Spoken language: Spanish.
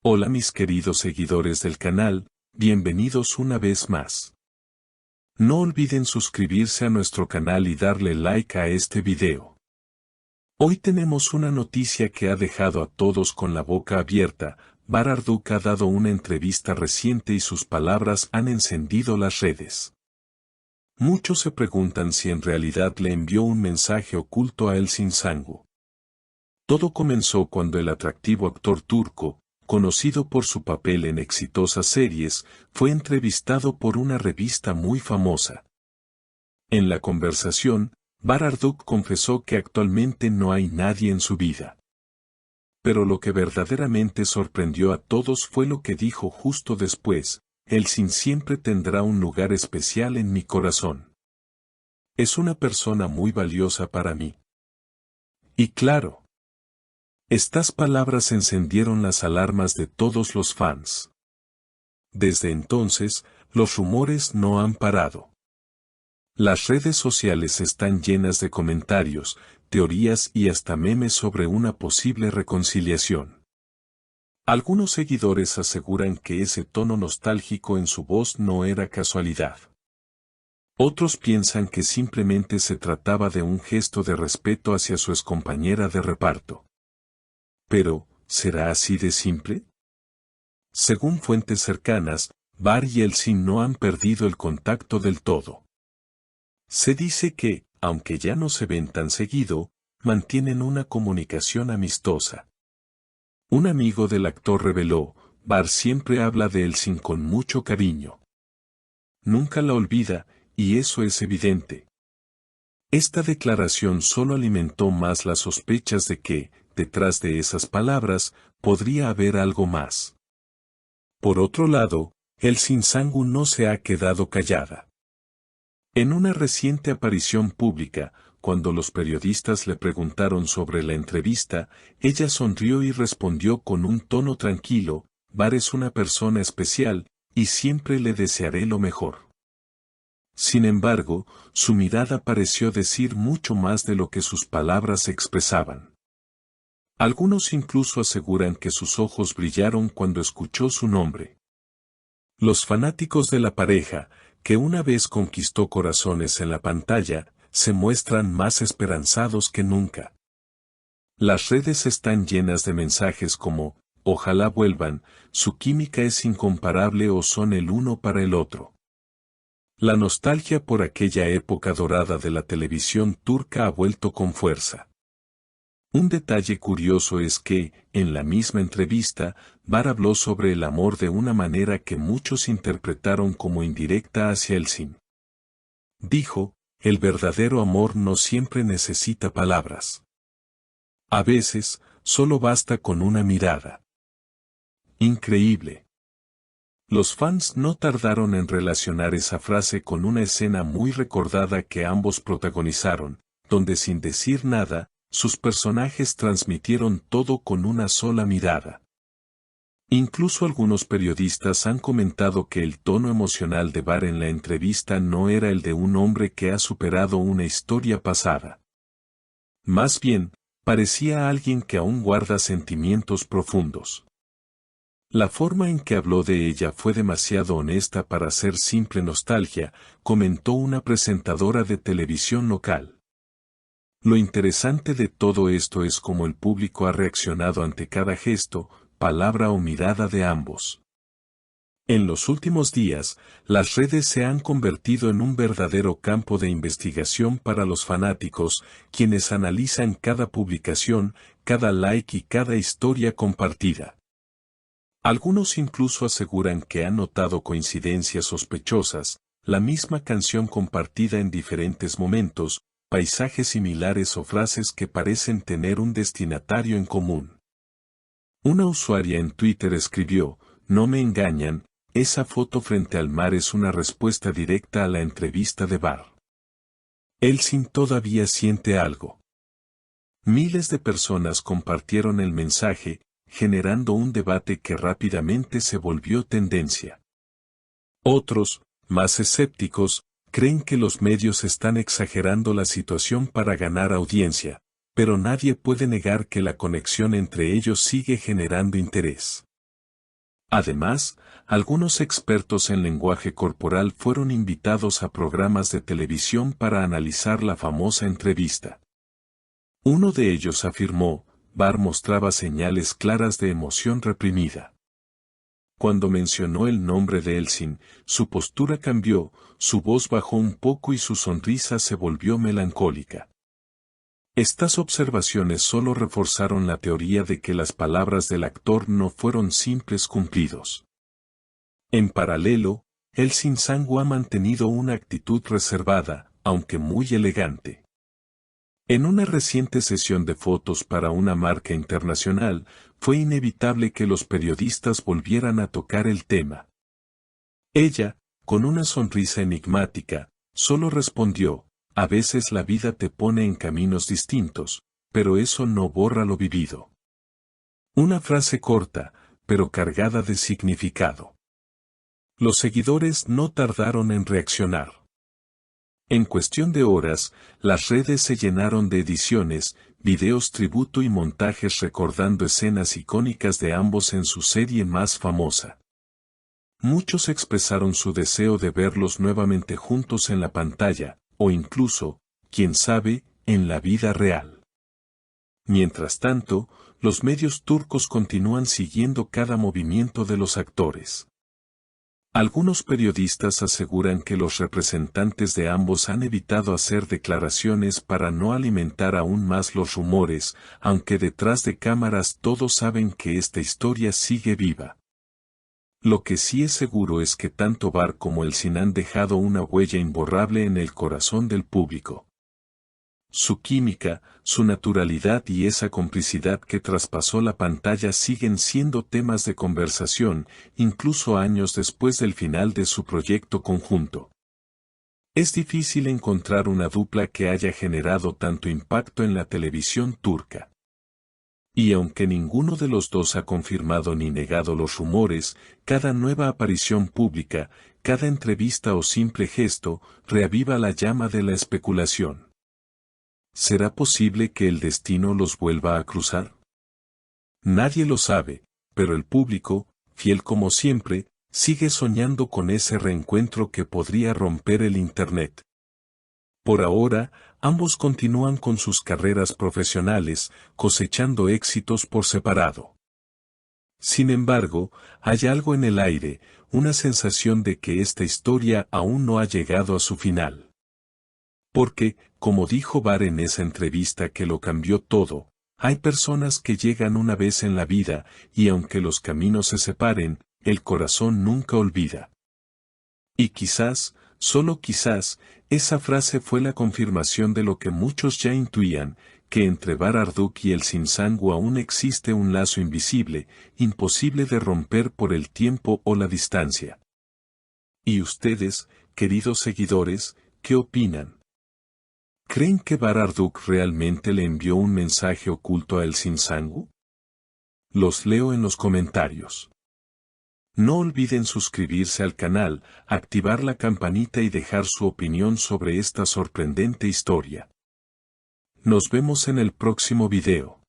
Hola mis queridos seguidores del canal, bienvenidos una vez más. No olviden suscribirse a nuestro canal y darle like a este video. Hoy tenemos una noticia que ha dejado a todos con la boca abierta. Bararduk ha dado una entrevista reciente y sus palabras han encendido las redes. Muchos se preguntan si en realidad le envió un mensaje oculto a Elçin Sangu. Todo comenzó cuando el atractivo actor turco, conocido por su papel en exitosas series, fue entrevistado por una revista muy famosa. En la conversación, Bararduk confesó que actualmente no hay nadie en su vida. Pero lo que verdaderamente sorprendió a todos fue lo que dijo justo después: Elçin siempre tendrá un lugar especial en mi corazón. Es una persona muy valiosa para mí. Y claro, estas palabras encendieron las alarmas de todos los fans. Desde entonces, los rumores no han parado. Las redes sociales están llenas de comentarios, teorías y hasta memes sobre una posible reconciliación. Algunos seguidores aseguran que ese tono nostálgico en su voz no era casualidad. Otros piensan que simplemente se trataba de un gesto de respeto hacia su excompañera de reparto. Pero, ¿será así de simple? Según fuentes cercanas, Bar y Elçin no han perdido el contacto del todo. Se dice que, aunque ya no se ven tan seguido, mantienen una comunicación amistosa. Un amigo del actor reveló: Bar siempre habla de Elçin con mucho cariño. Nunca la olvida, y eso es evidente. Esta declaración solo alimentó más las sospechas de que, detrás de esas palabras, podría haber algo más. Por otro lado, Elçin Sangu no se ha quedado callada. En una reciente aparición pública, cuando los periodistas le preguntaron sobre la entrevista, ella sonrió y respondió con un tono tranquilo: Bar es una persona especial, y siempre le desearé lo mejor. Sin embargo, su mirada pareció decir mucho más de lo que sus palabras expresaban. Algunos incluso aseguran que sus ojos brillaron cuando escuchó su nombre. Los fanáticos de la pareja, que una vez conquistó corazones en la pantalla, se muestran más esperanzados que nunca. Las redes están llenas de mensajes como: ojalá vuelvan, su química es incomparable o son el uno para el otro. La nostalgia por aquella época dorada de la televisión turca ha vuelto con fuerza. Un detalle curioso es que, en la misma entrevista, Bar habló sobre el amor de una manera que muchos interpretaron como indirecta hacia Elçin. Dijo: el verdadero amor no siempre necesita palabras. A veces, solo basta con una mirada. Increíble. Los fans no tardaron en relacionar esa frase con una escena muy recordada que ambos protagonizaron, donde sin decir nada, sus personajes transmitieron todo con una sola mirada. Incluso algunos periodistas han comentado que el tono emocional de Bar en la entrevista no era el de un hombre que ha superado una historia pasada. Más bien, parecía alguien que aún guarda sentimientos profundos. La forma en que habló de ella fue demasiado honesta para ser simple nostalgia, comentó una presentadora de televisión local. Lo interesante de todo esto es cómo el público ha reaccionado ante cada gesto, palabra o mirada de ambos. En los últimos días, las redes se han convertido en un verdadero campo de investigación para los fanáticos, quienes analizan cada publicación, cada like y cada historia compartida. Algunos incluso aseguran que han notado coincidencias sospechosas: la misma canción compartida en diferentes momentos, paisajes similares o frases que parecen tener un destinatario en común. Una usuaria en Twitter escribió: no me engañan, esa foto frente al mar es una respuesta directa a la entrevista de Bar. Elçin todavía siente algo. Miles de personas compartieron el mensaje, generando un debate que rápidamente se volvió tendencia. Otros, más escépticos, creen que los medios están exagerando la situación para ganar audiencia, pero nadie puede negar que la conexión entre ellos sigue generando interés. Además, algunos expertos en lenguaje corporal fueron invitados a programas de televisión para analizar la famosa entrevista. Uno de ellos afirmó, Barr mostraba señales claras de emoción reprimida. Cuando mencionó el nombre de Elsin, su postura cambió, su voz bajó un poco y su sonrisa se volvió melancólica. Estas observaciones solo reforzaron la teoría de que las palabras del actor no fueron simples cumplidos. En paralelo, Elsin Sangu ha mantenido una actitud reservada, aunque muy elegante. En una reciente sesión de fotos para una marca internacional, fue inevitable que los periodistas volvieran a tocar el tema. Ella, con una sonrisa enigmática, solo respondió, a veces la vida te pone en caminos distintos, pero eso no borra lo vivido. Una frase corta, pero cargada de significado. Los seguidores no tardaron en reaccionar. En cuestión de horas, las redes se llenaron de ediciones, videos tributo y montajes recordando escenas icónicas de ambos en su serie más famosa. Muchos expresaron su deseo de verlos nuevamente juntos en la pantalla, o incluso, quién sabe, en la vida real. Mientras tanto, los medios turcos continúan siguiendo cada movimiento de los actores. Algunos periodistas aseguran que los representantes de ambos han evitado hacer declaraciones para no alimentar aún más los rumores, aunque detrás de cámaras todos saben que esta historia sigue viva. Lo que sí es seguro es que tanto Barr como Elsin han dejado una huella imborrable en el corazón del público. Su química, su naturalidad y esa complicidad que traspasó la pantalla siguen siendo temas de conversación, incluso años después del final de su proyecto conjunto. Es difícil encontrar una dupla que haya generado tanto impacto en la televisión turca. Y aunque ninguno de los dos ha confirmado ni negado los rumores, cada nueva aparición pública, cada entrevista o simple gesto, reaviva la llama de la especulación. ¿Será posible que el destino los vuelva a cruzar? Nadie lo sabe, pero el público, fiel como siempre, sigue soñando con ese reencuentro que podría romper el Internet. Por ahora, ambos continúan con sus carreras profesionales, cosechando éxitos por separado. Sin embargo, hay algo en el aire, una sensación de que esta historia aún no ha llegado a su final. Porque, como dijo Barr en esa entrevista que lo cambió todo, hay personas que llegan una vez en la vida, y aunque los caminos se separen, el corazón nunca olvida. Y quizás, solo quizás, esa frase fue la confirmación de lo que muchos ya intuían, que entre Barr Arduk y Elsin Sangu aún existe un lazo invisible, imposible de romper por el tiempo o la distancia. ¿Y ustedes, queridos seguidores, qué opinan? ¿Creen que Barr Arduk realmente le envió un mensaje oculto a Elsin Sangu? Los leo en los comentarios. No olviden suscribirse al canal, activar la campanita y dejar su opinión sobre esta sorprendente historia. Nos vemos en el próximo video.